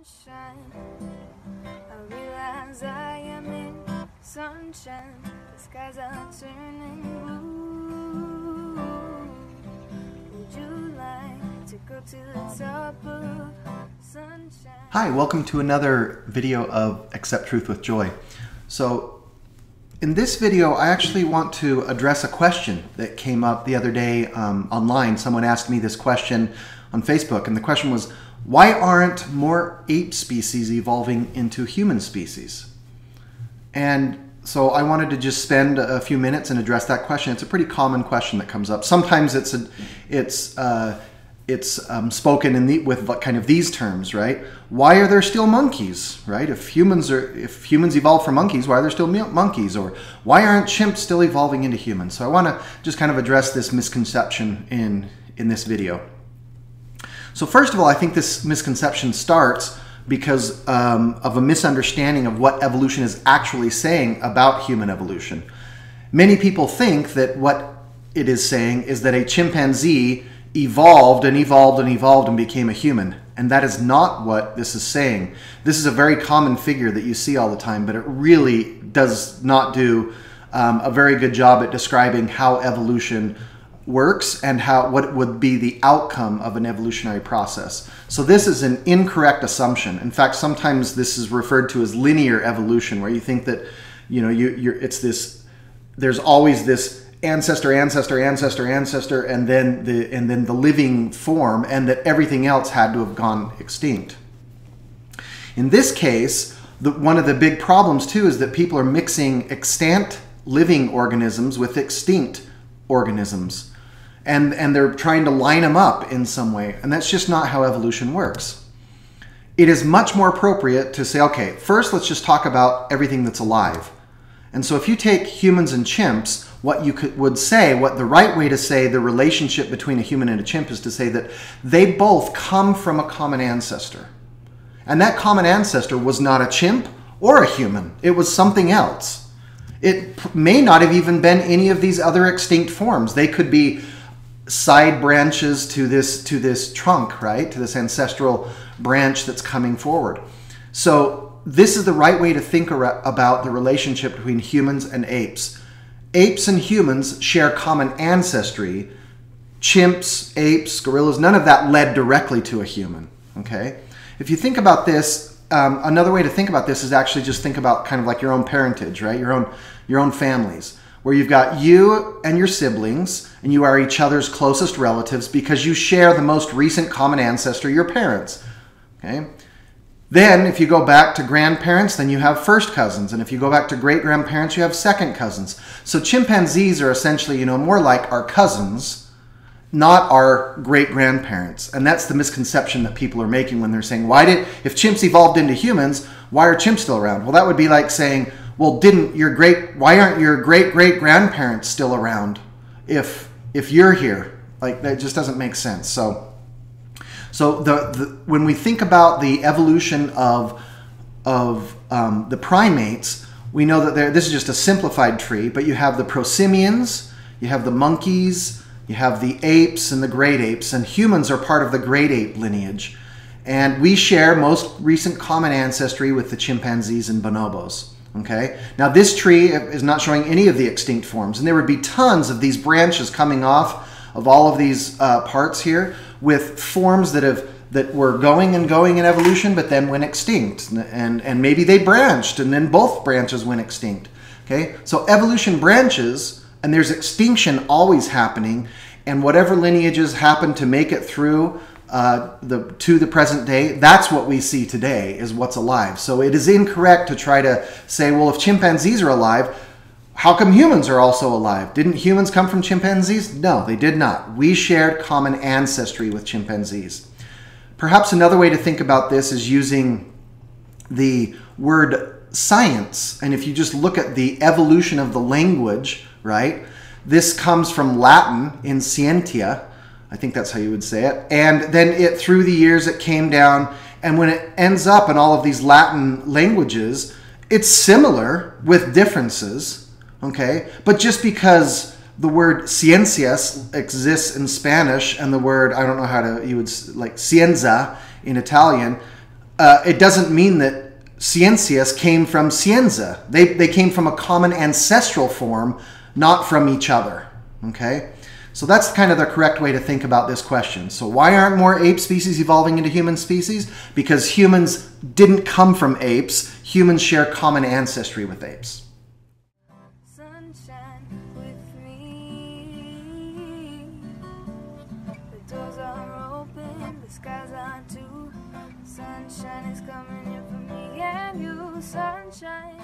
sunshine. I realize I am in sunshine. The skies are turning blue. Would you like to go to the top of sunshine? Hi, welcome to another video of Accept Truth with Joy. So in this video, I actually want to address a question that came up the other day online. Someone asked me this question on Facebook, and the question was, why aren't more ape species evolving into human species? And so I wanted to just spend a few minutes and address that question. It's a pretty common question that comes up. Sometimes it's spoken in with kind of these terms, right? Why are there still monkeys, right? If humans evolved from monkeys, why are there still monkeys? Or why aren't chimps still evolving into humans? So I want to just kind of address this misconception in this video. So first of all, I think this misconception starts because of a misunderstanding of what evolution is actually saying about human evolution. Many people think that what it is saying is that a chimpanzee evolved and evolved and evolved and became a human. And that is not what this is saying. This is a very common figure that you see all the time, but it really does not do a very good job at describing how evolution works and what would be the outcome of an evolutionary process. So this is an incorrect assumption. In fact, sometimes this is referred to as linear evolution, where you think that, you know, there's always this ancestor, ancestor, ancestor, ancestor, and then the living form, and that everything else had to have gone extinct. In this case, one of the big problems too is that people are mixing extant living organisms with extinct organisms, and they're trying to line them up in some way, and that's just not how evolution works. It is much more appropriate to say, okay, first let's just talk about everything that's alive. And so if you take humans and chimps, what you what the right way to say the relationship between a human and a chimp is to say that they both come from a common ancestor. And that common ancestor was not a chimp or a human. It was something else. It may not have even been any of these other extinct forms. They could be side branches to this trunk, right? To this ancestral branch that's coming forward. So this is the right way to think about the relationship between humans and apes. Apes and humans share common ancestry. Chimps, apes, gorillas, none of that led directly to a human, okay? If you think about this, another way to think about this is actually just think about kind of like your own parentage, right? Your own families, where you've got you and your siblings, and you are each other's closest relatives because you share the most recent common ancestor, your parents, okay? Then, if you go back to grandparents, then you have first cousins. And if you go back to great-grandparents, you have second cousins. So chimpanzees are essentially, more like our cousins, not our great-grandparents. And that's the misconception that people are making when they're saying, if chimps evolved into humans, why are chimps still around? Well, that would be like saying, well, why aren't your great-great-grandparents still around if you're here? Like, that just doesn't make sense. So when we think about the evolution of the primates, we know that this is just a simplified tree, but you have the prosimians, you have the monkeys, you have the apes and the great apes, and humans are part of the great ape lineage. And we share most recent common ancestry with the chimpanzees and bonobos. Okay? Now this tree is not showing any of the extinct forms, and there would be tons of these branches coming off of all of these parts here, with forms that were going in evolution, but then went extinct, and maybe they branched, and then both branches went extinct. Okay, so evolution branches, and there's extinction always happening, and whatever lineages happen to make it through to the present day, that's what we see today is what's alive. So it is incorrect to try to say, well, if chimpanzees are alive, how come humans are also alive? Didn't humans come from chimpanzees? No, they did not. We shared common ancestry with chimpanzees. Perhaps another way to think about this is using the word science. And if you just look at the evolution of the language, right? This comes from Latin in scientia. I think that's how you would say it. And then through the years it came down, and when it ends up in all of these Latin languages, it's similar with differences. Okay, but just because the word ciencias exists in Spanish and the word, I don't know how to, you would like scienza in Italian, it doesn't mean that ciencias came from cienza. They came from a common ancestral form, not from each other. Okay? So that's kind of the correct way to think about this question. So why aren't more ape species evolving into human species? Because humans didn't come from apes. Humans share common ancestry with apes. Sunshine with me. The doors are open, the skies are too. Sunshine is coming in for me and you. Sunshine.